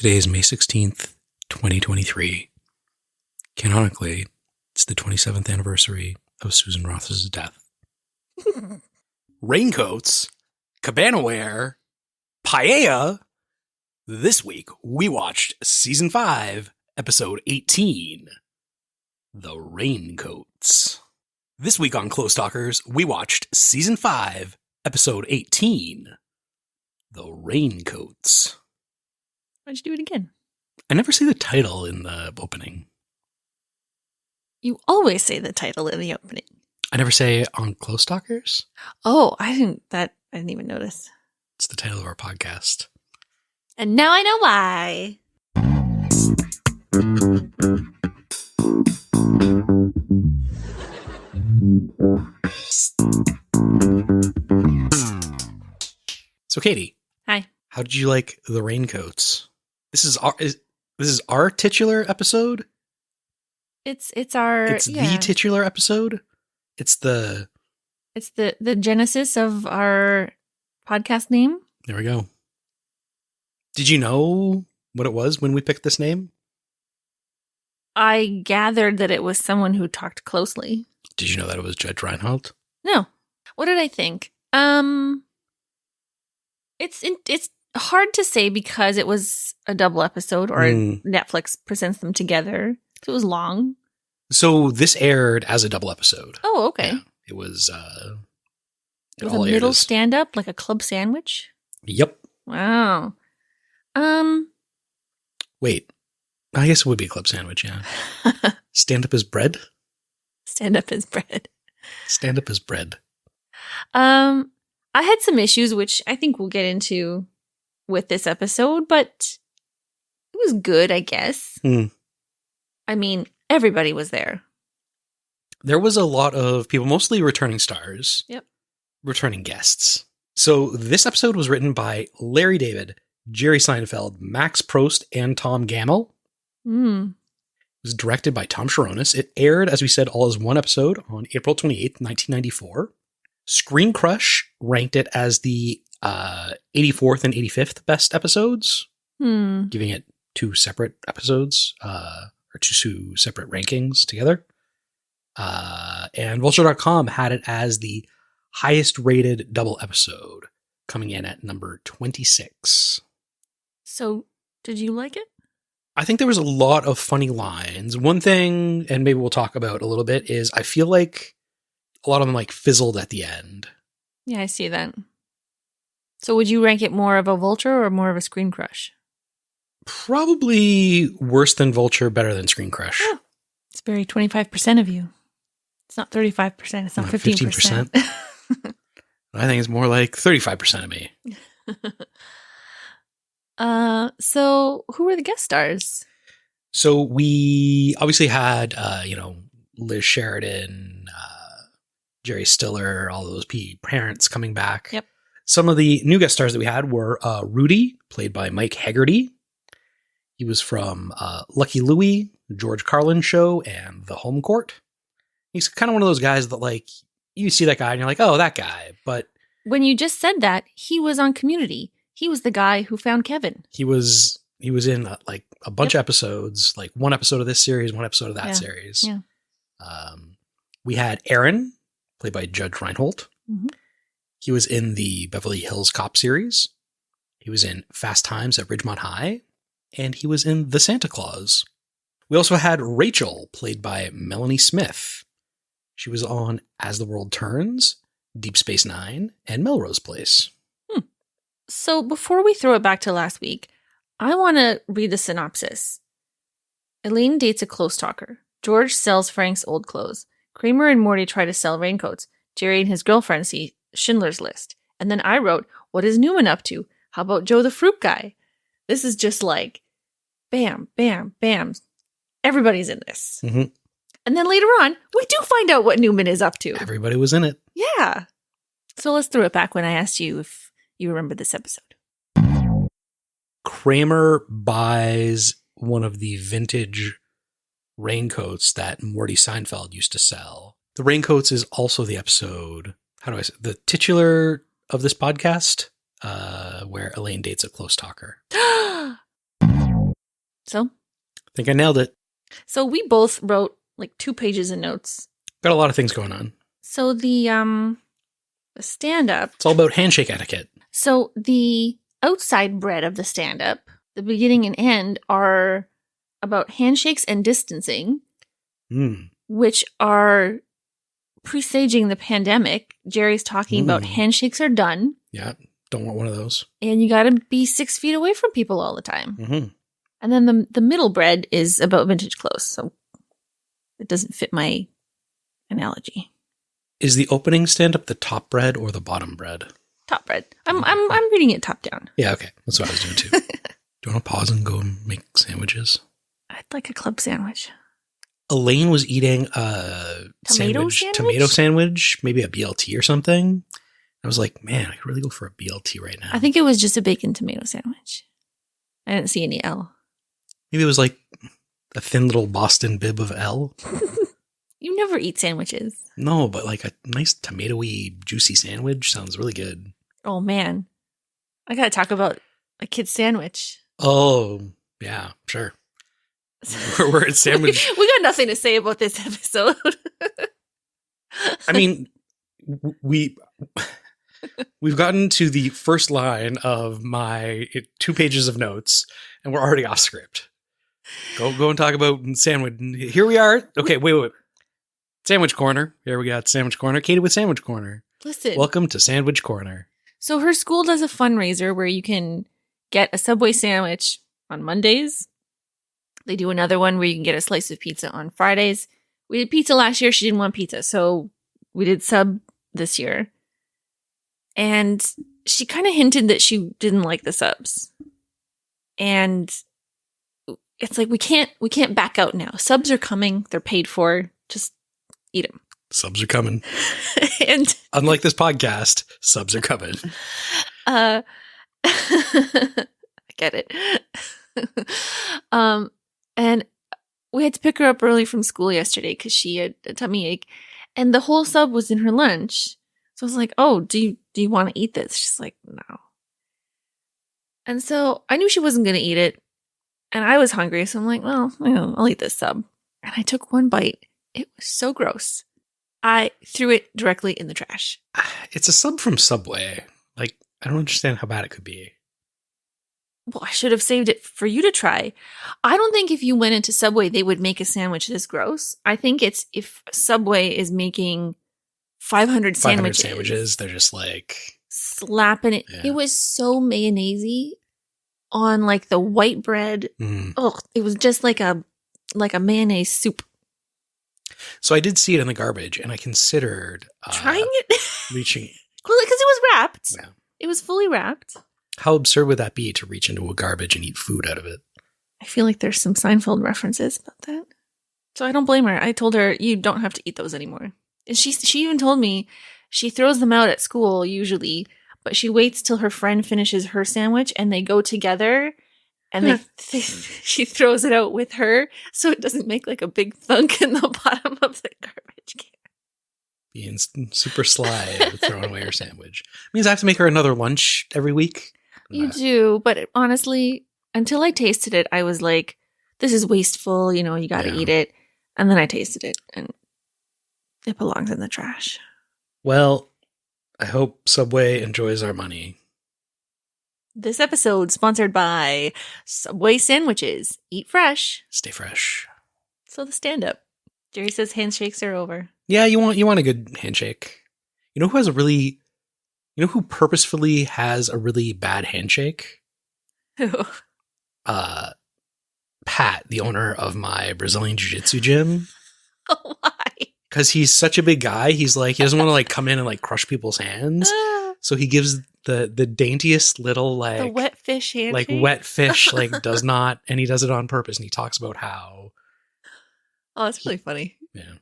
Today is May 16th, 2023. Canonically, it's the 27th anniversary of Susan Roth's death. Raincoats, Cabanaware, Paella. This week, we watched Season 5, Episode 18, The Raincoats. This week on Close Talkers, we watched Season 5, Episode 18, The Raincoats. Why'd you do it again? I never see the title in the opening. You always say the title in the opening. I never say on Close Talkers. Oh, I didn't even notice. It's the title of our podcast. And now I know why. So, Katie. Hi. How did you like The Raincoats? This is our titular episode? It's the titular episode? It's the genesis of our podcast name. There we go. Did you know what it was when we picked this name? I gathered that it was someone who talked closely. Did you know that it was Judge Reinhold? No. What did I think? It's hard to say because it was a double episode or Netflix presents them together. So it was long. So this aired as a double episode. Oh, okay. Yeah, it was it was a middle stand-up, like a club sandwich? Yep. Wow. Wait. I guess it would be a club sandwich, yeah. Stand-up is bread? Stand-up is bread. Stand-up is bread. I had some issues, which I think we'll get into with this episode, but it was good, I guess. I mean, everybody was there. There was a lot of people, mostly returning stars. Yep. Returning guests. So this episode was written by Larry David, Jerry Seinfeld, Max Prost, and Tom Gamble. It was directed by Tom Sharonis. It aired, as we said, all as one episode on April 28th, 1994. Screen Crush ranked it as the 84th and 85th best episodes, giving it two separate episodes, or two separate rankings together. And Vulture.com had it as the highest rated double episode, coming in at number 26. So, did you like it? I think there was a lot of funny lines. One thing, and maybe we'll talk about a little bit, is I feel like a lot of them fizzled at the end. Yeah, I see that. So would you rank it more of a Vulture or more of a Screen Crush? Probably worse than Vulture, better than Screen Crush. Oh, it's very 25% of you. It's not 35%. It's not 15%. I think it's more like 35% of me. So who were the guest stars? So we obviously had, Liz Sheridan, Jerry Stiller, all those parents coming back. Yep. Some of the new guest stars that we had were Rudy, played by Mike Haggerty. He was from Lucky Louie, The George Carlin Show, and The Home Court. He's kind of one of those guys that, you see that guy and you're like, oh, that guy. But when you just said that, he was on Community. He was the guy who found Kevin. He was in a bunch of episodes, one episode of this series, one episode of that series. Yeah. We had Aaron, played by Judge Reinhold. Mm-hmm. He was in the Beverly Hills Cop series. He was in Fast Times at Ridgemont High. And he was in The Santa Claus. We also had Rachel, played by Melanie Smith. She was on As the World Turns, Deep Space Nine, and Melrose Place. So before we throw it back to last week, I want to read the synopsis. Elaine dates a close talker. George sells Frank's old clothes. Kramer and Morty try to sell raincoats. Jerry and his girlfriend see Schindler's List. And then I wrote, what is Newman up to? How about Joe the Fruit Guy? This is just bam, bam, bam. Everybody's in this. Mm-hmm. And then later on, we do find out what Newman is up to. Everybody was in it. Yeah. So let's throw it back when I asked you if you remember this episode. Kramer buys one of the vintage raincoats that Morty Seinfeld used to sell. The Raincoats is also the episode, the titular of this podcast, where Elaine dates a close talker. So? I think I nailed it. So we both wrote like 2 pages of notes. Got a lot of things going on. So the stand-up. It's all about handshake etiquette. So the outside bread of the stand-up, the beginning and end, are about handshakes and distancing, which are presaging the pandemic. Jerry's talking about handshakes are done. Yeah, don't want one of those. And you got to be 6 feet away from people all the time. Mm-hmm. And then the middle bread is about vintage clothes. So it doesn't fit my analogy. Is the opening stand-up the top bread or the bottom bread? Top bread. I'm reading it top down. Yeah, okay. That's what I was doing too. Do you want to pause and go and make sandwiches? I'd like a club sandwich. Elaine was eating a tomato sandwich, maybe a BLT or something. I was like, man, I could really go for a BLT right now. I think it was just a bacon tomato sandwich. I didn't see any L. Maybe it was like a thin little Boston bib of L. You never eat sandwiches. No, but like a nice tomatoey, juicy sandwich sounds really good. Oh, man. I got to talk about a kid's sandwich. Oh, yeah, sure. We're at sandwich. We got nothing to say about this episode. I mean, we've gotten to the first line of my 2 pages of notes, and we're already off script. Go and talk about sandwich. Here we are. Okay, wait. Sandwich Corner. Here we got Sandwich Corner. Katie with Sandwich Corner. Listen. Welcome to Sandwich Corner. So her school does a fundraiser where you can get a Subway sandwich on Mondays. They do another one where you can get a slice of pizza on Fridays. We did pizza last year. She didn't want pizza. So we did sub this year. And she kind of hinted that she didn't like the subs. And it's like, we can't back out now. Subs are coming. They're paid for. Just eat them. Subs are coming. And unlike this podcast, subs are coming. I get it. And we had to pick her up early from school yesterday because she had a tummy ache, and the whole sub was in her lunch. So I was like, "Oh, do you want to eat this?" She's like, "No." And so I knew she wasn't going to eat it, and I was hungry, so I'm like, "Well, I'll eat this sub." And I took one bite. It was so gross. I threw it directly in the trash. It's a sub from Subway. Like, I don't understand how bad it could be. Well, I should have saved it for you to try. I don't think if you went into Subway, they would make a sandwich this gross. I think it's if Subway is making 500 sandwiches. They're just like slapping it. Yeah. It was so mayonnaise-y on like the white bread. Oh, it was just like a mayonnaise soup. So I did see it in the garbage, and I considered trying it, reaching it. Well, because it was wrapped. Yeah. It was fully wrapped. How absurd would that be to reach into a garbage and eat food out of it? I feel like there's some Seinfeld references about that. So I don't blame her. I told her, you don't have to eat those anymore. And she even told me she throws them out at school usually, but she waits till her friend finishes her sandwich and they go together, and she throws it out with her so it doesn't make like a big thunk in the bottom of the garbage can. Being super sly throwing away her sandwich. It means I have to make her another lunch every week. You do, but honestly, until I tasted it, I was like, this is wasteful, you got to eat it. And then I tasted it, and it belongs in the trash. Well, I hope Subway enjoys our money. This episode sponsored by Subway sandwiches. Eat fresh. Stay fresh. So the stand-up. Jerry says handshakes are over. Yeah, you want a good handshake. You know who purposefully has a really bad handshake? Who? Pat, the owner of my Brazilian Jiu-Jitsu gym. Why? Because he's such a big guy. He's like, he doesn't want to like come in and like crush people's hands. So he gives the daintiest little like the wet fish handshake. Like wet fish does not, and he does it on purpose. And he talks about how. Oh, it's really funny. Yeah.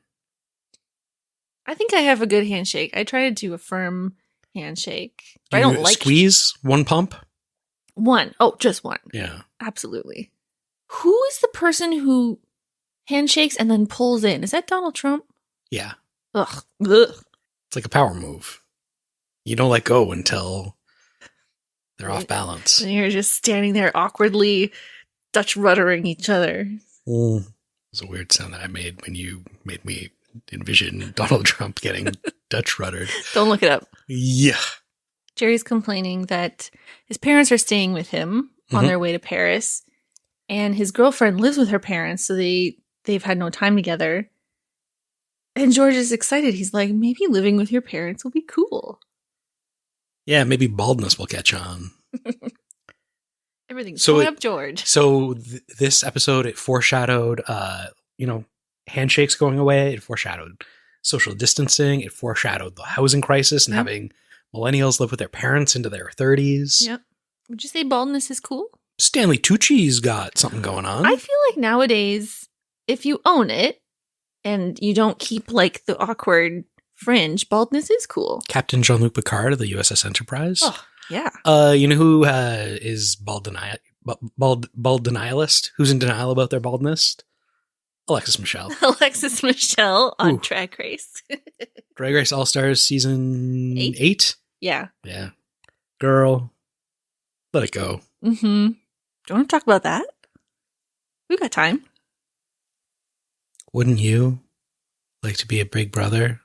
I think I have a good handshake. I try to do a firm handshake. But I don't like squeeze one pump. One. Oh, just one. Yeah. Absolutely. Who is the person who handshakes and then pulls in? Is that Donald Trump? Yeah. Ugh. It's like a power move. You don't let go until they're off balance. And you're just standing there awkwardly Dutch ruddering each other. It was a weird sound that I made when you made me envision Donald Trump getting Dutch ruddered. Don't look it up. Yeah. Jerry's complaining that his parents are staying with him on their way to Paris, and his girlfriend lives with her parents, so they've had no time together. And George is excited. He's like, maybe living with your parents will be cool. Yeah, maybe baldness will catch on. Everything's going up George. So this episode, it foreshadowed, handshakes going away. It foreshadowed social distancing. It foreshadowed the housing crisis and having millennials live with their parents into their 30s. Yep. Would you say baldness is cool? Stanley Tucci's got something going on. I feel like nowadays, if you own it and you don't keep like the awkward fringe, baldness is cool. Captain Jean-Luc Picard of the USS Enterprise. Oh, yeah. You know who is bald denialist? Who's in denial about their baldness? Alexis Michelle. Alexis Michelle on Drag Race. Drag Race All-Stars season 8? Yeah. Yeah. Girl, let it go. Mm-hmm. Do you want to talk about that? We've got time. Wouldn't you like to be a big brother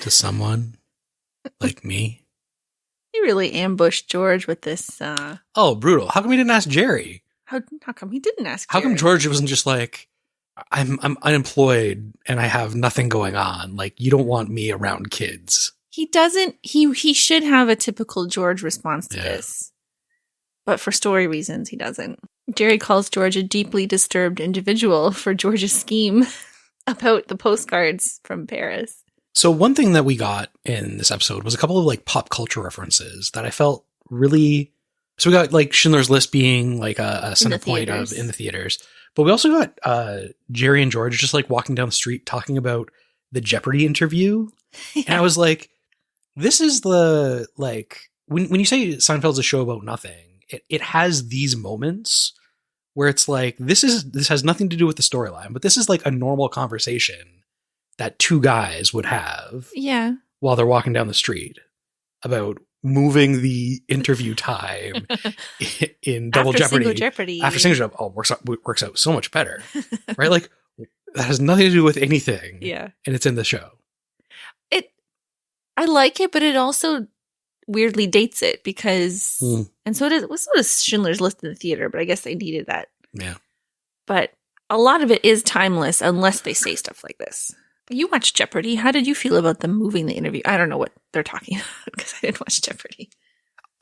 to someone like me? You really ambushed George with this. Oh, brutal. How come he didn't ask Jerry? How come he didn't ask How Jerry? come George wasn't just like, I'm unemployed and I have nothing going on. Like, you don't want me around kids. He doesn't. He should have a typical George response to this. But for story reasons, he doesn't. Jerry calls George a deeply disturbed individual for George's scheme about the postcards from Paris. So one thing that we got in this episode was a couple of like pop culture references that I felt really... So we got like Schindler's List being like a center point of in the theaters. But we also got Jerry and George just like walking down the street talking about the Jeopardy interview. Yeah. And I was like, this is the, like, when you say Seinfeld's a show about nothing, it has these moments where it's like, this has nothing to do with the storyline, but this is like a normal conversation that two guys would have while they're walking down the street about moving the interview time in Double Jeopardy. After Single Jeopardy. Oh, works out so much better. Right? Like, that has nothing to do with anything. Yeah. And it's in the show. I like it, but it also weirdly dates it because, and so does Schindler's List in the theater, but I guess they needed that. Yeah. But a lot of it is timeless unless they say stuff like this. You watched Jeopardy. How did you feel about them moving the interview? I don't know what they're talking about because I didn't watch Jeopardy.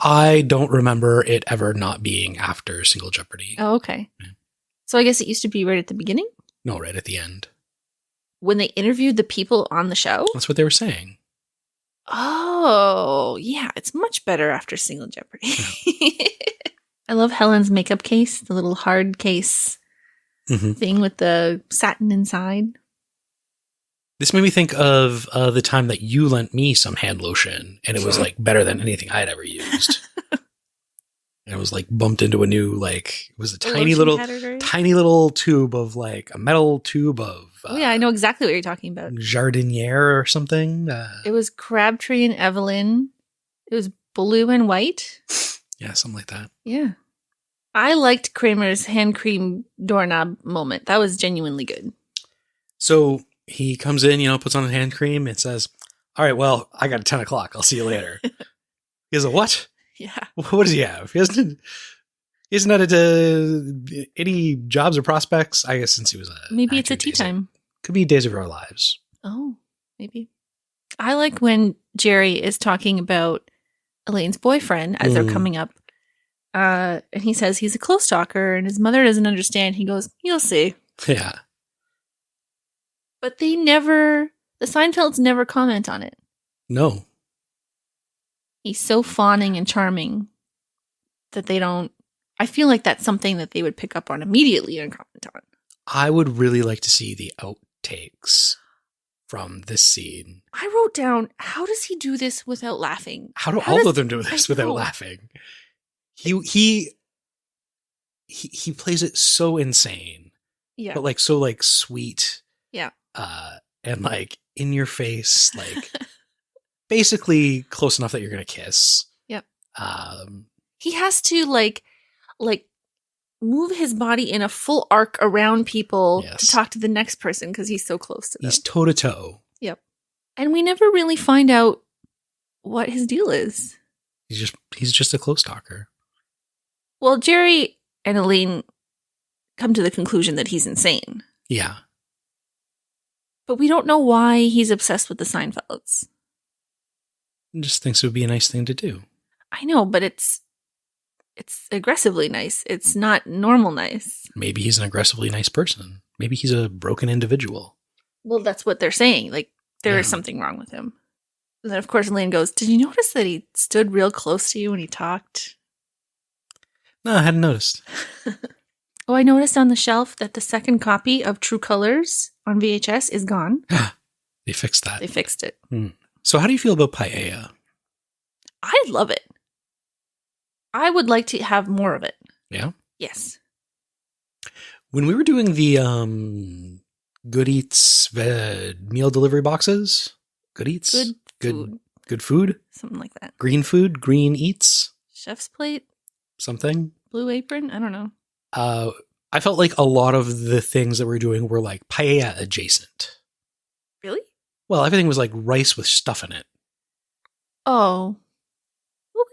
I don't remember it ever not being after Single Jeopardy. Oh, okay. Yeah. So I guess it used to be right at the beginning? No, right at the end. When they interviewed the people on the show? That's what they were saying. Oh, yeah. It's much better after Single Jeopardy. Yeah. I love Helen's makeup case, the little hard case thing with the satin inside. This made me think of the time that you lent me some hand lotion, and it was like better than anything I'd ever used. And it was like bumped into a new, like, it was a tiny little tube of like a metal tube of. Yeah, I know exactly what you're talking about. Jardiniere or something. It was Crabtree and Evelyn. It was blue and white. Yeah, something like that. Yeah. I liked Kramer's hand cream doorknob moment. That was genuinely good. So he comes in, puts on his hand cream and says, all right, well, I got a 10 o'clock. I'll see you later. He goes, what? Yeah. What does he have? He hasn't had any jobs or prospects, I guess, since he was maybe it's a tea time. Could be Days of Our Lives. Oh, maybe. I like when Jerry is talking about Elaine's boyfriend as they're coming up. And he says he's a close talker and his mother doesn't understand. He goes, you'll see. Yeah. But the Seinfelds never comment on it. No. He's so fawning and charming that they don't. I feel like that's something that they would pick up on immediately and comment on. I would really like to see the outtakes from this scene. I wrote down, how does he do this without laughing? How do all of them do this without laughing? He plays it so insane. Yeah. But like so like sweet. Yeah. And like in your face, like basically close enough that you're gonna kiss. Yep. He has to like move his body in a full arc around people Yes. to talk to the next person because he's so close to them. He's toe to toe. Yep. And we never really find out what his deal is. He's just a close talker. Well, Jerry and Elaine come to the conclusion that he's insane. Yeah. But we don't know why he's obsessed with the Seinfelds. He just thinks it would be a nice thing to do. I know, but it's aggressively nice. It's not normal nice. Maybe he's an aggressively nice person. Maybe he's a broken individual. Well, that's what they're saying. Like, there is something wrong with him. And then, of course, Elaine goes, did you notice that he stood real close to you when he talked? No, I hadn't noticed. Oh, I noticed on the shelf that the second copy of True Colors on VHS is gone. They fixed that. They fixed it. So how do you feel about paella? I love it. I would like to have more of it. Yeah? Yes. When we were doing the Good Eats meal delivery boxes, Good Eats? Good food? Something like that. Green food? Green Eats? Chef's plate? Something? Blue apron? I don't know. I felt like a lot of the things that we were doing were like paella adjacent. Really? Well, everything was like rice with stuff in it. Oh. Well,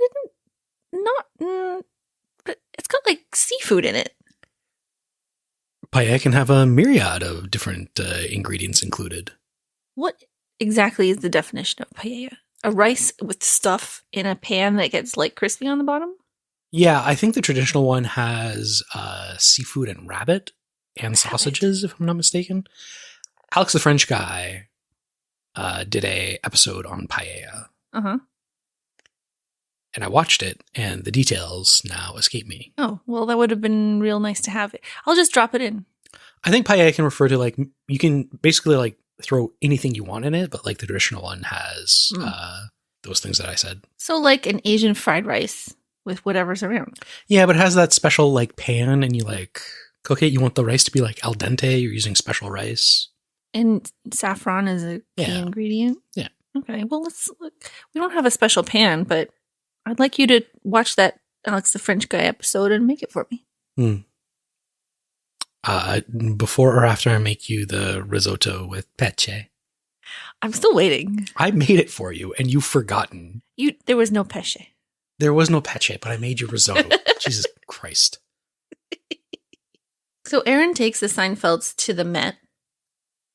but it's got like seafood in it. Paella can have a myriad of different ingredients included. What exactly is the definition of paella? A rice with stuff in a pan that gets like crispy on the bottom? Yeah, I think the traditional one has seafood and rabbit and sausages, if I'm not mistaken. Alex the French Guy did a episode on paella. Uh-huh. And I watched it, and the details now escape me. Oh, well, that would have been real nice to have it. I'll just drop it in. I think paella can refer to, like, you can basically, like, throw anything you want in it, but, like, the traditional one has those things that I said. So, like an Asian fried rice with whatever's around. Yeah, but it has that special, like, pan, and you, like, cook it. You want the rice to be, like, al dente. You're using special rice. And saffron is a key ingredient? Yeah. Okay, well, let's look. We don't have a special pan, but I'd like you to watch that Alex the French Guy episode and make it for me. Before or after I make you the risotto with pece? I'm still waiting. I made it for you, and you've forgotten. There was no pece. There was no pece, but I made you risotto. Jesus Christ. So Aaron takes the Seinfelds to the Met.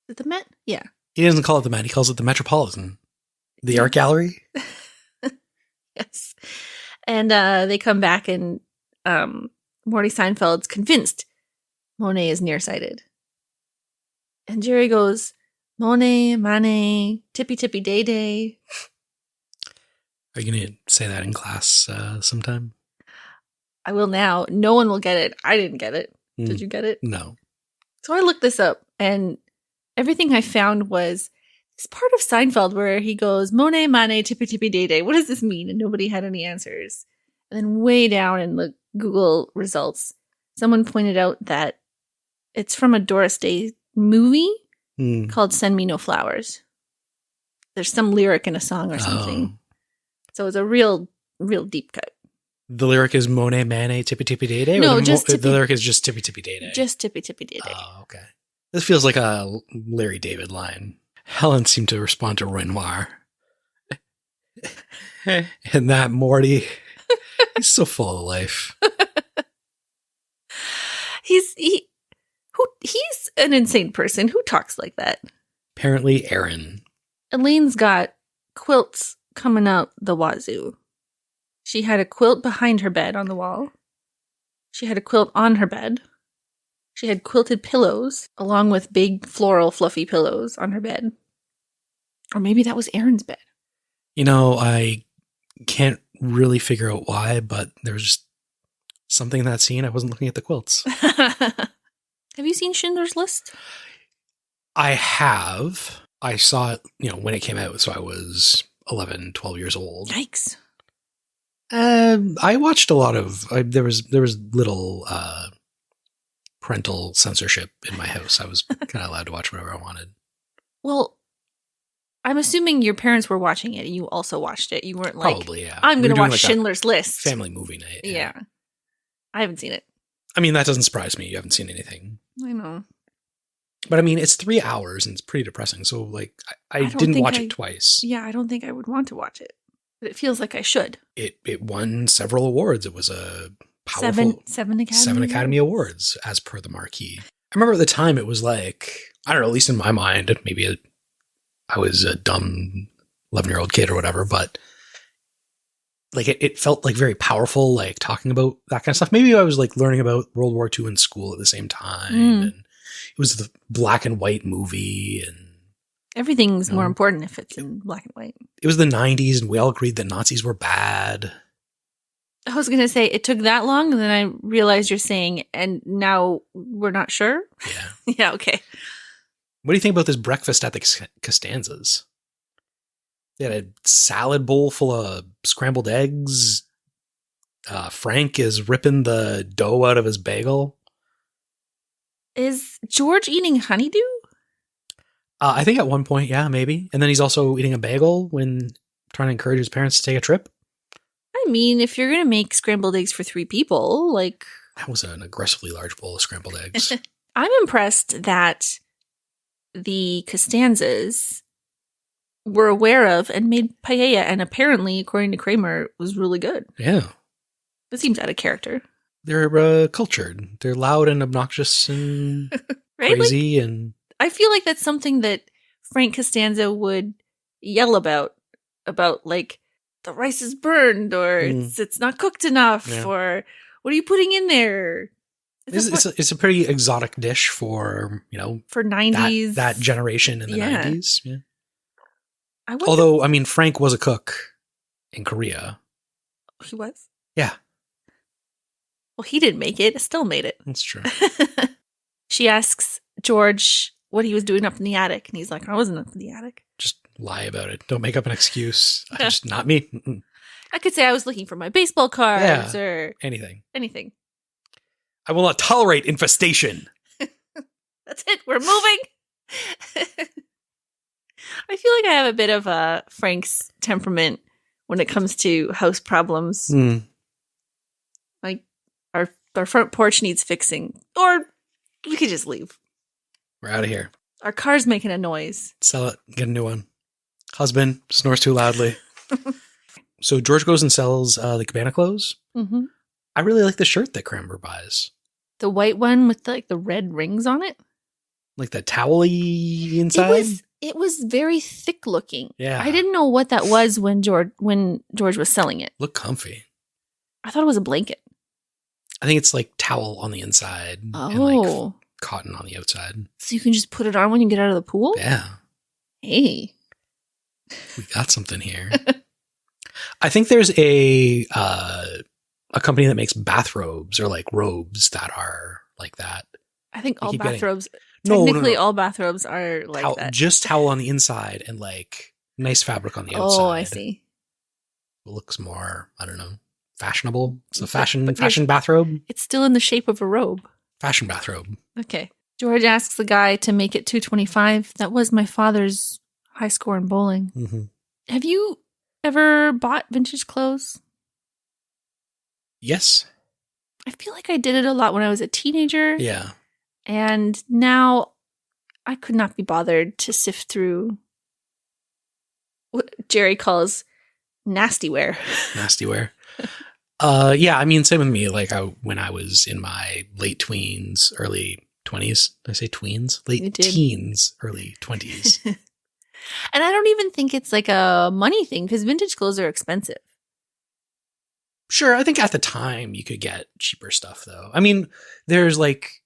Is it the Met? Yeah. He doesn't call it the Met. He calls it the Metropolitan. The art gallery? Yes. And they come back and Morty Seinfeld's convinced Monet is nearsighted. And Jerry goes, Monet, Mane, tippy tippy day day. Are you going to say that in class sometime? I will now. No one will get it. I didn't get it. Did you get it? No. So I looked this up, and everything I found was this part of Seinfeld where he goes, Monet, Mane, tippy tippy day day. What does this mean? And nobody had any answers. And then way down in the Google results, someone pointed out that it's from a Doris Day movie called Send Me No Flowers. There's some lyric in a song or something. So it's a real deep cut. The lyric is Monet, Mane, tippy tippy day day? No, the lyric is just tippy tippy day day? Just tippy tippy day day. Oh, okay. This feels like a Larry David line. Helen seemed to respond to Renoir. And that Morty, he's so full of life. He's an insane person. Who talks like that? Apparently Aaron. Elaine's got quilts coming out the wazoo. She had a quilt behind her bed on the wall. She had a quilt on her bed. She had quilted pillows, along with big floral fluffy pillows on her bed. Or maybe that was Aaron's bed. You know, I can't really figure out why, but there was just something in that scene. I wasn't looking at the quilts. Have you seen Schindler's List? I have. I saw it, when it came out, so I was 11, 12 years old. Yikes. I watched a lot of, there was little parental censorship in my house. I was kind of allowed to watch whatever I wanted. Well, I'm assuming your parents were watching it and you also watched it. You weren't like, probably, yeah. I'm going to watch Schindler's List. Family movie night. Yeah. I haven't seen it. I mean, that doesn't surprise me. You haven't seen anything. I know. But I mean, it's 3 hours and it's pretty depressing. So like, I didn't watch it twice. Yeah, I don't think I would want to watch it. But it feels like I should. It won several awards. It was a powerful... Seven Academy Awards, as per the marquee. I remember at the time it was like, I don't know, at least in my mind, maybe I was a dumb 11-year-old kid or whatever, but like it felt like very powerful, like talking about that kind of stuff. Maybe I was like learning about World War II in school at the same time. And it was the black and white movie, and everything's more important if it's in black and white. It was the 90s and we all agreed that Nazis were bad. I was going to say it took that long, and then I realized you're saying, and now we're not sure. Yeah. Yeah. Okay. What do you think about this breakfast at the Costanzas? They had a salad bowl full of scrambled eggs. Frank is ripping the dough out of his bagel. Is George eating honeydew? I think at one point, yeah, maybe. And then he's also eating a bagel when trying to encourage his parents to take a trip. I mean, if you're going to make scrambled eggs for 3 people, like... That was an aggressively large bowl of scrambled eggs. I'm impressed that the Costanzas were aware of and made paella, and apparently, according to Kramer, was really good. Yeah. It seems out of character. They're cultured. They're loud and obnoxious and right? crazy. And I feel like that's something that Frank Costanza would yell about like, the rice is burned, or it's not cooked enough, or what are you putting in there? It's a pretty exotic dish for, for 90s. That generation in the 90s. Yeah. Although, I mean, Frank was a cook in Korea. He was? Yeah. Well, he didn't make it. Still made it. That's true. She asks George what he was doing up in the attic, and he's like, I wasn't up in the attic. Just lie about it. Don't make up an excuse. Just not me. Mm-mm. I could say I was looking for my baseball cards or anything. I will not tolerate infestation. That's it. We're moving. I feel like I have a bit of Frank's temperament when it comes to house problems. Like our front porch needs fixing, or we could just leave. We're out of here. Our car's making a noise. Sell it. Get a new one. Husband snores too loudly. So George goes and sells the cabana clothes. Mm-hmm. I really like the shirt that Kramer buys. The white one with the red rings on it? Like the towel-y inside? It was very thick looking. Yeah. I didn't know what that was when George was selling it. Looked comfy. I thought it was a blanket. I think it's like towel on the inside. Oh. And like cotton on the outside. So you can just put it on when you get out of the pool? Yeah. Hey. We got something here. I think there's a company that makes bathrobes or like robes that are like that. I think all bathrobes, technically all bathrobes are like that. Just towel on the inside and like nice fabric on the outside. Oh, I see. It looks more, I don't know, fashionable. It's a fashion bathrobe. It's still in the shape of a robe. Fashion bathrobe. Okay. George asks the guy to make it 225. That was my father's high score in bowling. Mm-hmm. Have you ever bought vintage clothes? Yes. I feel like I did it a lot when I was a teenager. Yeah. And now I could not be bothered to sift through what Jerry calls nasty wear. Nasty wear. Yeah, I mean, same with me. Like when I was in my late tweens, early 20s. Did I say tweens? Late teens, early 20s. And I don't even think it's like a money thing because vintage clothes are expensive. Sure, I think at the time you could get cheaper stuff though. I mean, I think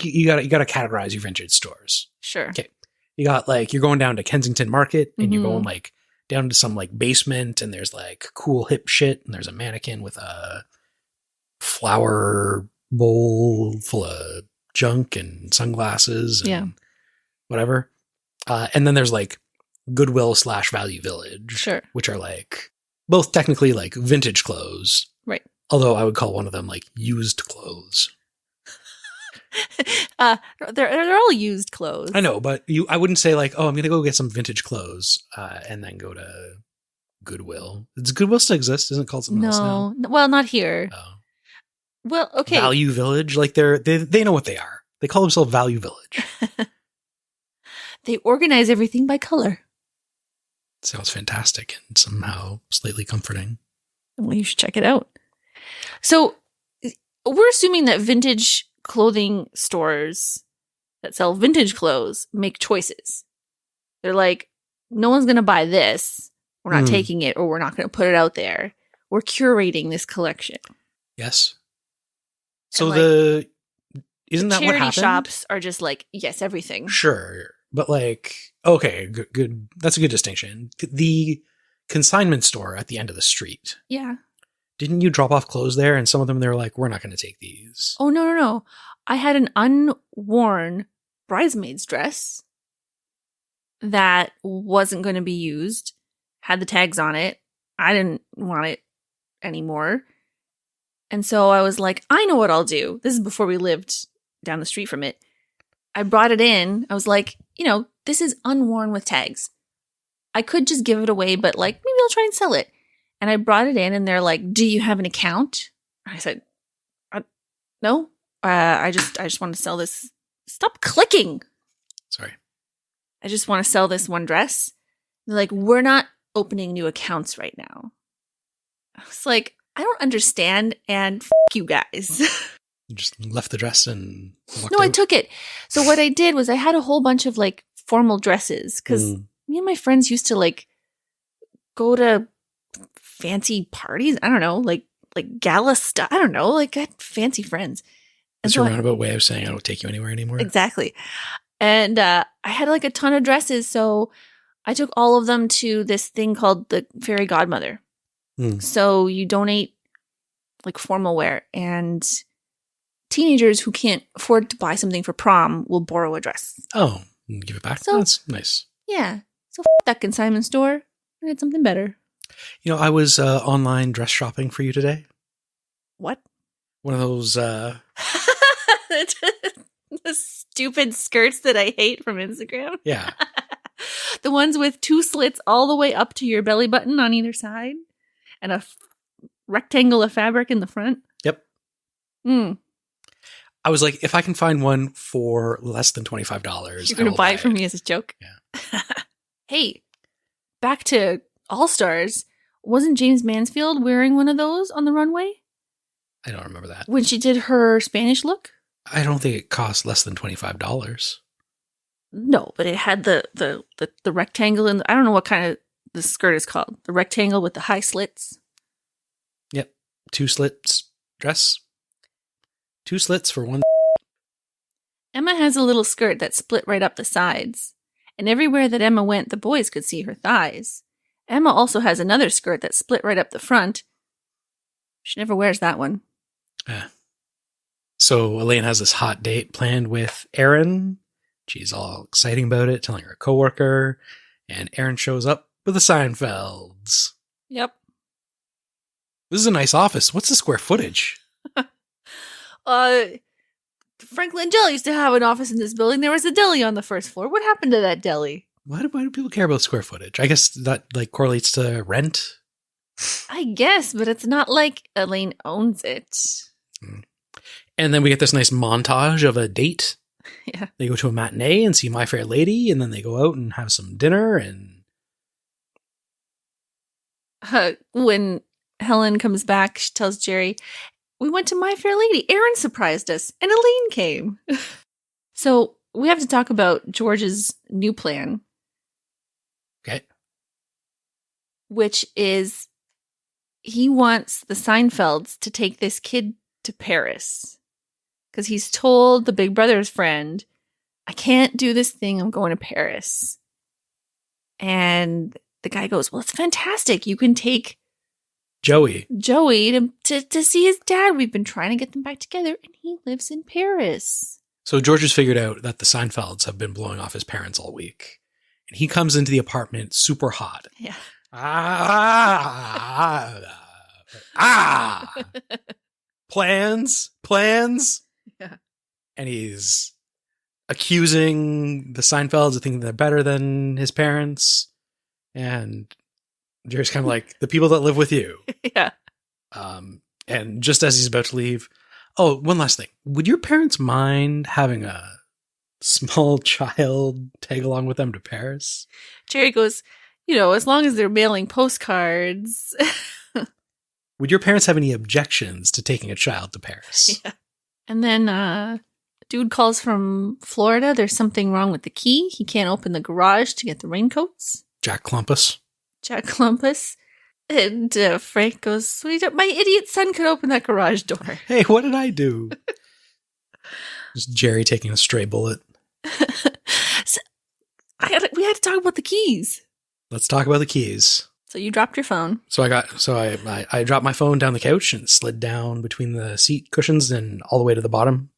you got to categorize your vintage stores. Sure. Okay. You got like you're going down to Kensington Market and you're going like down to some like basement and there's like cool hip shit and there's a mannequin with a flower bowl full of junk and sunglasses and whatever. And then there's like Goodwill / Value Village, sure, which are like both technically like vintage clothes. Right. Although I would call one of them like used clothes. They're all used clothes. I know, but I wouldn't say like, oh, I'm going to go get some vintage clothes and then go to Goodwill. Does Goodwill still exist? Isn't it called something else now? Well, not here. Oh. Well, okay. Value Village. Like they know what they are. They call themselves Value Village. They organize everything by color. Sounds fantastic and somehow slightly comforting. Well, you should check it out. So we're assuming that vintage clothing stores that sell vintage clothes make choices. They're like, no one's going to buy this. We're not taking it, or we're not going to put it out there. We're curating this collection. Yes. So isn't that what happened? Charity shops are just like, yes, everything. Sure. But like, okay, good. That's a good distinction. The consignment store at the end of the street. Yeah. Didn't you drop off clothes there? And some of them, they were like, we're not going to take these. Oh, no. I had an unworn bridesmaid's dress that wasn't going to be used, had the tags on it. I didn't want it anymore. And so I was like, I know what I'll do. This is before we lived down the street from it. I brought it in. I was like, this is unworn with tags. I could just give it away, but like, maybe I'll try and sell it. And I brought it in and they're like, do you have an account? I said, no, I just want to sell this. Stop clicking. Sorry. I just want to sell this one dress. They're like, we're not opening new accounts right now. I was like, I don't understand, and you guys. You just left the dress and walked No, out? I took it. So what I did was I had a whole bunch of like formal dresses because me and my friends used to like go to fancy parties. I don't know, like gala stuff. I don't know, like I had fancy friends. That's a roundabout way of saying I don't take you anywhere anymore. Exactly. And I had like a ton of dresses, so I took all of them to this thing called the Fairy Godmother. So you donate like formal wear, and teenagers who can't afford to buy something for prom will borrow a dress. Oh, and give it back? So, that's nice. Yeah. So that consignment store. I had something better. I was online dress shopping for you today. What? One of those... The stupid skirts that I hate from Instagram. Yeah. The ones with two slits all the way up to your belly button on either side. And a rectangle of fabric in the front. Yep. I was like, if I can find one for less than $25, you're going to buy it from me as a joke? Yeah. Hey, back to All-Stars. Wasn't James Mansfield wearing one of those on the runway? I don't remember that. When she did her Spanish look? I don't think it cost less than $25. No, but it had the rectangle in I don't know what kind of the skirt is called. The rectangle with the high slits. Yep. 2 slits dress. 2 slits for one. Emma has a little skirt that split right up the sides. And everywhere that Emma went, the boys could see her thighs. Emma also has another skirt that split right up the front. She never wears that one. Yeah. So Elaine has this hot date planned with Erin. She's all exciting about it, telling her coworker. And Erin shows up with the Seinfelds. Yep. This is a nice office. What's the square footage? Frank Langella used to have an office in this building. There was a deli on the first floor. What happened to that deli? Why do people care about square footage? I guess that like correlates to rent. I guess, but it's not like Elaine owns it. And then we get this nice montage of a date. Yeah. They go to a matinee and see My Fair Lady, and then they go out and have some dinner. And when Helen comes back, she tells Jerry, we went to My Fair Lady. Erin surprised us, and Elaine came. So we have to talk about George's new plan. Okay. Which is he wants the Seinfelds to take this kid to Paris. Because he's told the Big Brother's friend, I can't do this thing. I'm going to Paris. And the guy goes, well, it's fantastic. You can take Joey to see his dad. We've been trying to get them back together, and he lives in Paris. So George has figured out that the Seinfelds have been blowing off his parents all week. And he comes into the apartment super hot. Yeah. Plans. Yeah. And he's accusing the Seinfelds of thinking they're better than his parents. And Jerry's kind of like, the people that live with you. Yeah. And just as he's about to leave, Oh, one last thing. Would your parents mind having a small child tag along with them to Paris? Jerry goes, as long as they're mailing postcards. Would your parents have any objections to taking a child to Paris? Yeah. And then dude calls from Florida. There's something wrong with the key. He can't open the garage to get the raincoats. Jack Clumpus. And Frank goes, "Sweet, my idiot son could open that garage door." Hey, what did I do? Just Jerry taking a stray bullet. So, we had to talk about the keys. Let's talk about the keys. So you dropped your phone. So I dropped my phone down the couch and slid down between the seat cushions and all the way to the bottom.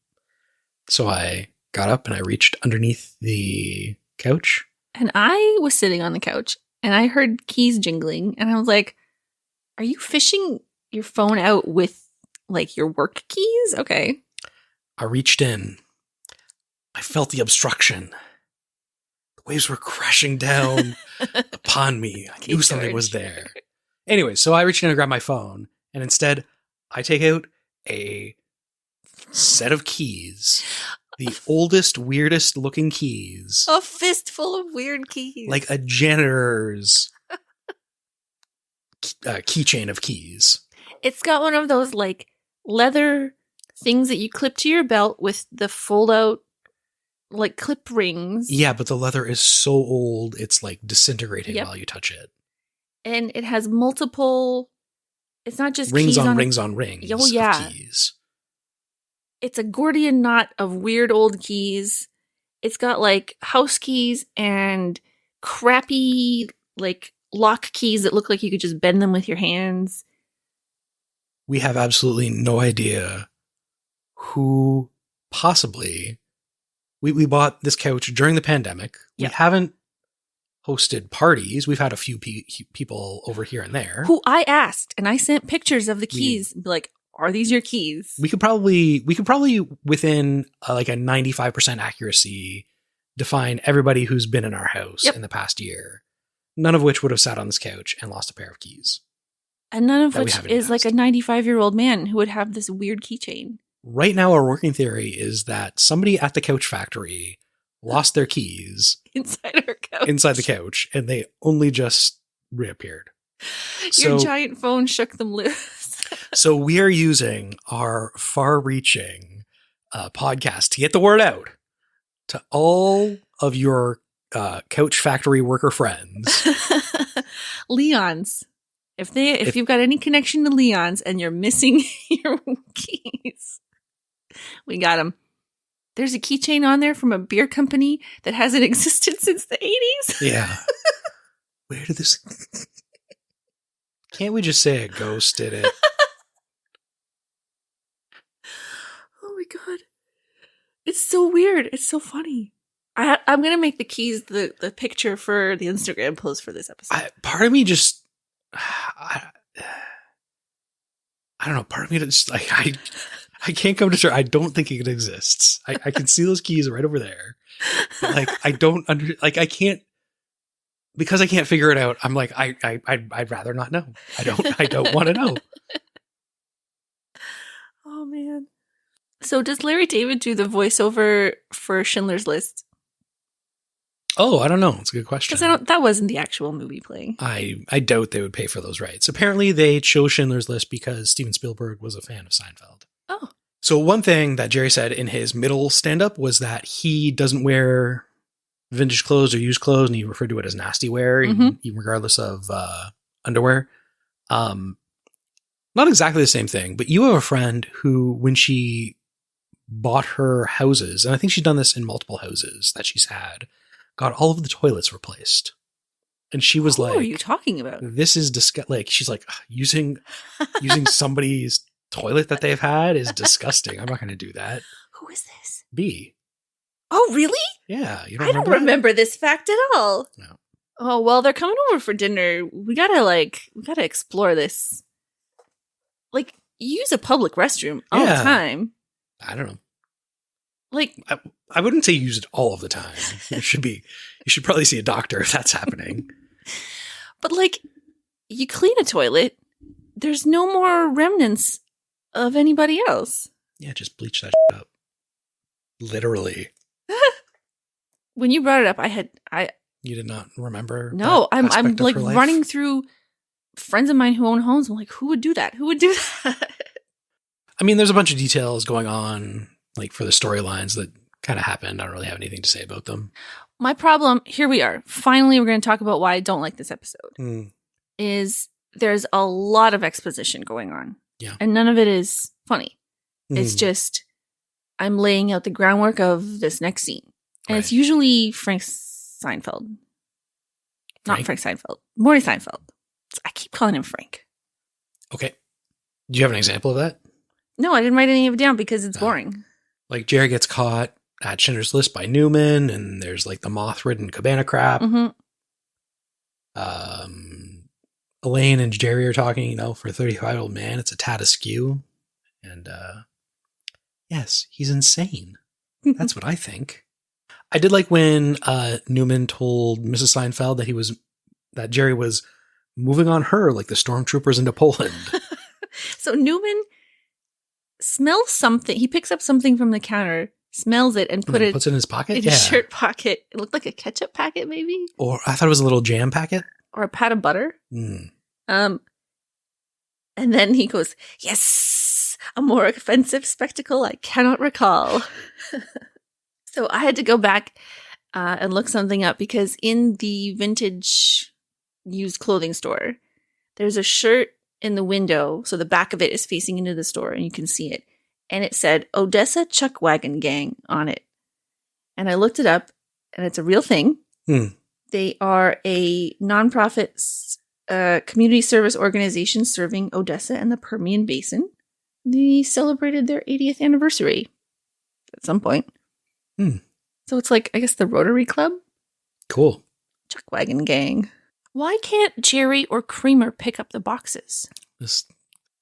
So I got up and I reached underneath the couch. And I was sitting on the couch and I heard keys jingling and I was like, "Are you fishing your phone out with like your work keys?" Okay. I reached in. I felt the obstruction. The waves were crashing down upon me. I knew something was there. Anyway, so I reached in and grabbed my phone, and instead, I take out a set of keys. The oldest, weirdest looking keys. A fistful of weird keys. Like a janitor's keychain of keys. It's got one of those like leather things that you clip to your belt with the fold out like clip rings. Yeah, but the leather is so old, it's like disintegrating while you touch it. And it has multiple, it's not just rings keys on rings on rings of keys. It's a Gordian knot of weird old keys. It's got like house keys and crappy like lock keys that look like you could just bend them with your hands. We have absolutely no idea who possibly... We bought this couch during the pandemic. Yep. We haven't hosted parties. We've had a few people over here and there. Who I asked, and I sent pictures of the keys. Be like, "Are these your keys?" We could probably within like a 95% accuracy define everybody who's been in our house in the past year. None of which would have sat on this couch and lost a pair of keys. And none of which is like a 95-year-old man who would have this weird keychain. Right now, our working theory is that somebody at the couch factory lost their keys inside the couch, and they only just reappeared. Your giant phone shook them loose. So we are using our far-reaching podcast to get the word out to all of your couch factory worker friends. Leon's. If you've got any connection to Leon's and you're missing your keys, we got them. There's a keychain on there from a beer company that hasn't existed since the 80s. Yeah. Where did this... Can't we just say a ghost did it? Oh my God. It's so weird. It's so funny. I'm going to make the keys the picture for the Instagram post for this episode. Part of me just... I don't know. Part of me just like I can't come to terms. I don't think it exists. I can see those keys right over there. But like I don't I can't, because I can't figure it out. I'm like I'd rather not know. I don't want to know. Oh man. So does Larry David do the voiceover for Schindler's List? Oh, I don't know. It's a good question. Because that wasn't the actual movie playing. I doubt they would pay for those rights. Apparently, they chose Schindler's List because Steven Spielberg was a fan of Seinfeld. Oh. So one thing that Jerry said in his middle stand-up was that he doesn't wear vintage clothes or used clothes, and he referred to it as nasty wear, even regardless of underwear. Not exactly the same thing, but you have a friend who, when she bought her houses, and I think she's done this in multiple houses that she's had, got all of the toilets replaced. And she was like, what are you talking about? This is disgusting. Like, she's like, using somebody's toilet that they've had is disgusting. I'm not going to do that. Who is this? B. Oh, really? Yeah. You I don't remember this fact at all. No. Oh, well, they're coming over for dinner. We gotta explore this. Like, you use a public restroom all the time. I don't know. Like, I wouldn't say use it all of the time. You should probably see a doctor if that's happening. But like, you clean a toilet, there's no more remnants of anybody else. Yeah, just bleach that up. Literally. When you brought it up, You did not remember? No, that I'm aspect of like her life? running through friends of mine who own homes. I'm like, who would do that? Who would do that? I mean, there's a bunch of details going on, like for the storylines that kind of happened. I don't really have anything to say about them. My problem, here we are. Finally, we're going to talk about why I don't like this episode. Is there's a lot of exposition going on. Yeah. And none of it is funny. It's just, I'm laying out the groundwork of this next scene. And it's usually Frank Seinfeld. Not Frank Seinfeld. Morty Seinfeld. I keep calling him Frank. Okay. Do you have an example of that? No, I didn't write any of it down because it's boring. Like Jerry gets caught at Schindler's List by Newman, and there's like the moth-ridden cabana crap. Elaine and Jerry are talking, for a 35-year-old man, it's a tad askew. And yes, he's insane. That's what I think. I did like when Newman told Mrs. Seinfeld that Jerry was moving on her like the stormtroopers into Poland. So Newman smells something. He picks up something from the counter, smells it, and puts it in his pocket? In his shirt pocket. It looked like a ketchup packet, maybe? Or I thought it was a little jam packet. Or a pat of butter. And then he goes, yes, a more offensive spectacle I cannot recall. So I had to go back and look something up because in the vintage used clothing store, there's a shirt in the window. So the back of it is facing into the store and you can see it. And it said Odessa Chuck Wagon Gang on it. And I looked it up and it's a real thing. They are a nonprofit community service organization serving Odessa and the Permian Basin. They celebrated their 80th anniversary at some point. So it's like, I guess, the Rotary Club? Cool. Chuck Wagon Gang. Why can't Jerry or Kramer pick up the boxes? Just,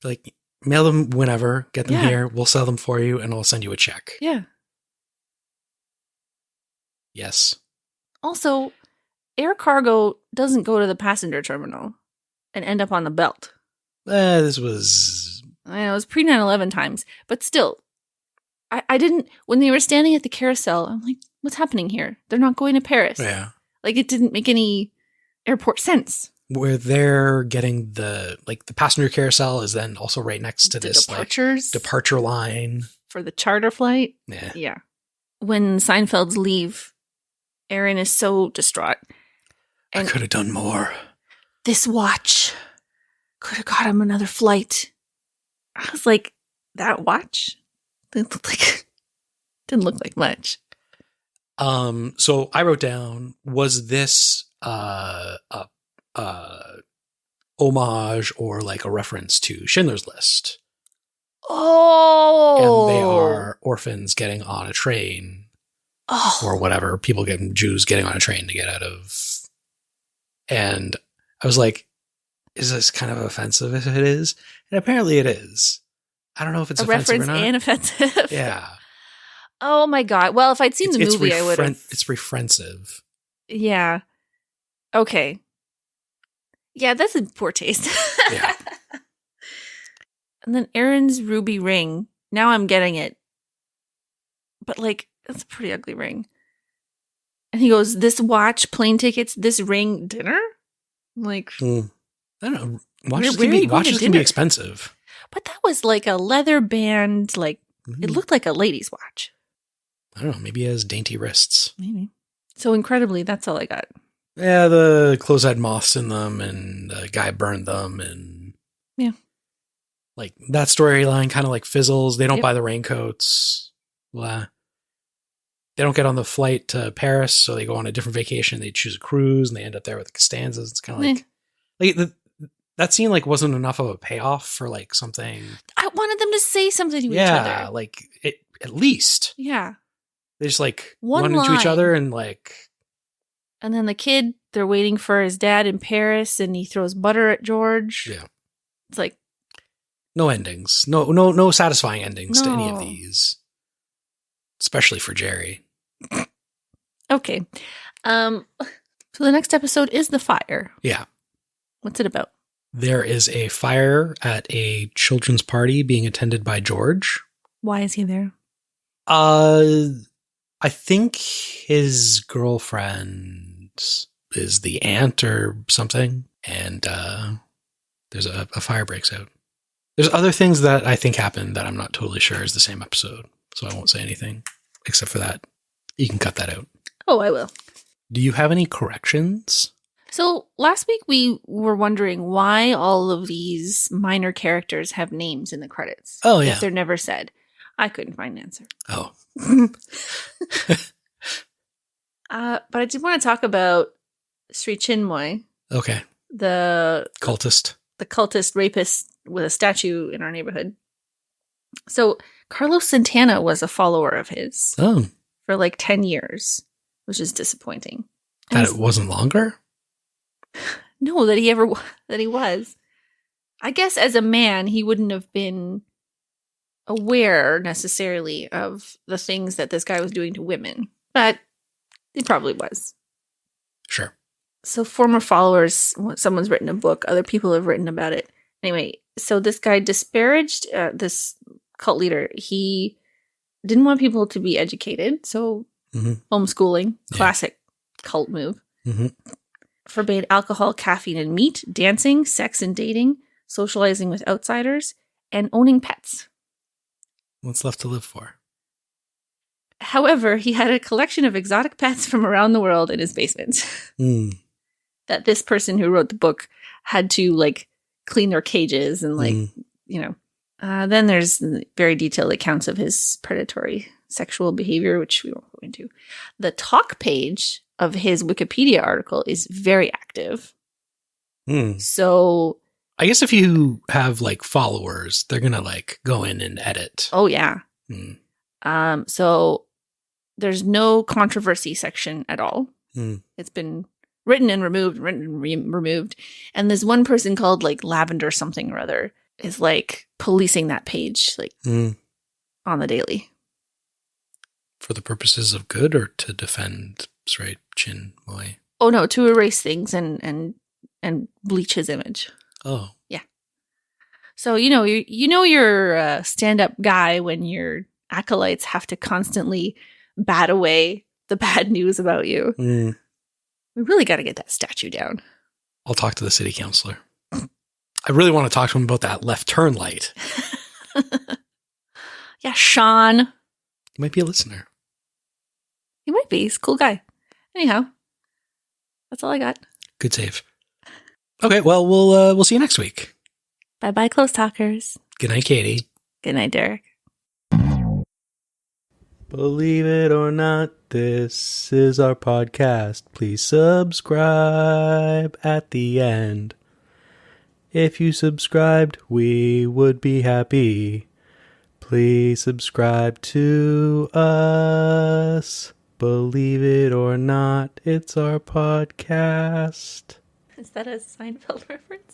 like, mail them whenever. Get them here. We'll sell them for you, and I'll send you a check. Yeah. Yes. Also, air cargo doesn't go to the passenger terminal and end up on the belt. This was... I know, it was pre 9/11 times. But still... I didn't, when they were standing at the carousel, I'm like, what's happening here? They're not going to Paris. Yeah. Like, it didn't make any airport sense. Where they're getting the passenger carousel is then also right next to this departure line. For the charter flight. Yeah. When Seinfelds leave, Aaron is so distraught. And I could have done more. This watch could have got him another flight. I was like, that watch? Didn't look like much. So I wrote down, was this homage or like a reference to Schindler's List? Oh. And they are orphans getting on a train or whatever. Jews getting on a train to get out of. And I was like, is this kind of offensive if it is? And apparently it is. I don't know if it's a offensive reference or not. And offensive. Yeah. Oh my God. Well, if I'd seen the movie, I would have. It's refrensive. Yeah. Okay. Yeah, that's in poor taste. Yeah. And then Aaron's ruby ring. Now I'm getting it. But like, that's a pretty ugly ring. And he goes, this watch, plane tickets, this ring, dinner? Like. I don't know. Watches can be expensive. But that was like a leather band, like, it looked like a lady's watch. I don't know. Maybe he has dainty wrists. Maybe. So incredibly, that's all I got. Yeah, the clothes had moths in them, and the guy burned them, and yeah, like that storyline kind of like fizzles. They don't buy the raincoats. Blah. They don't get on the flight to Paris, so they go on a different vacation. They choose a cruise, and they end up there with the Costanzas. It's kind of like that scene like wasn't enough of a payoff for like something. I wanted them to say something to each other. Yeah, like it at least. Yeah. They just like run into each other and like. And then the kid, they're waiting for his dad in Paris, and he throws butter at George. Yeah. It's like. No endings. No satisfying endings to any of these. Especially for Jerry. Okay. So the next episode is The Fire. Yeah. What's it about? There is a fire at a children's party being attended by George. Why is he there? I think his girlfriend is the aunt or something, and there's a fire breaks out. There's other things that I think happened that I'm not totally sure is the same episode, so I won't say anything except for that. You can cut that out. Oh, I will. Do you have any corrections? So last week we were wondering why all of these minor characters have names in the credits. Oh, yeah. If they're never said. I couldn't find an answer. Oh. But I did want to talk about Sri Chinmoy. Okay. The cultist. The cultist rapist with a statue in our neighborhood. So Carlos Santana was a follower of his for like 10 years, which is disappointing. That it wasn't longer? No, that he was. I guess as a man, he wouldn't have been aware necessarily of the things that this guy was doing to women, but he probably was. Sure. So former followers, someone's written a book, other people have written about it. Anyway, so this guy disparaged this cult leader. He didn't want people to be educated, so homeschooling, classic cult move. Mm-hmm. Forbade alcohol, caffeine, and meat, dancing, sex and dating, socializing with outsiders, and owning pets. What's left to live for? However, he had a collection of exotic pets from around the world in his basement. That this person who wrote the book had to like clean their cages and then there's very detailed accounts of his predatory sexual behavior, which we won't go into. The talk page of his Wikipedia article is very active. So I guess if you have like followers, they're gonna like go in and edit. Oh yeah. So there's no controversy section at all. It's been written and removed. And there's one person called like Lavender something or other is like policing that page like on the daily. For the purposes of good or to defend Sri Chinmoy? Oh no, to erase things and bleach his image. Oh. Yeah. So you're a stand-up guy when your acolytes have to constantly bat away the bad news about you. We really got to get that statue down. I'll talk to the city councilor. I really want to talk to him about that left turn light. Yeah, Sean. He might be a listener. He might be. He's a cool guy. Anyhow, that's all I got. Good save. Okay, well, we'll see you next week. Bye-bye, Close Talkers. Good night, Katie. Good night, Derek. Believe it or not, this is our podcast. Please subscribe at the end. If you subscribed, we would be happy. Please subscribe to us. Believe it or not, it's our podcast. Is that a Seinfeld reference?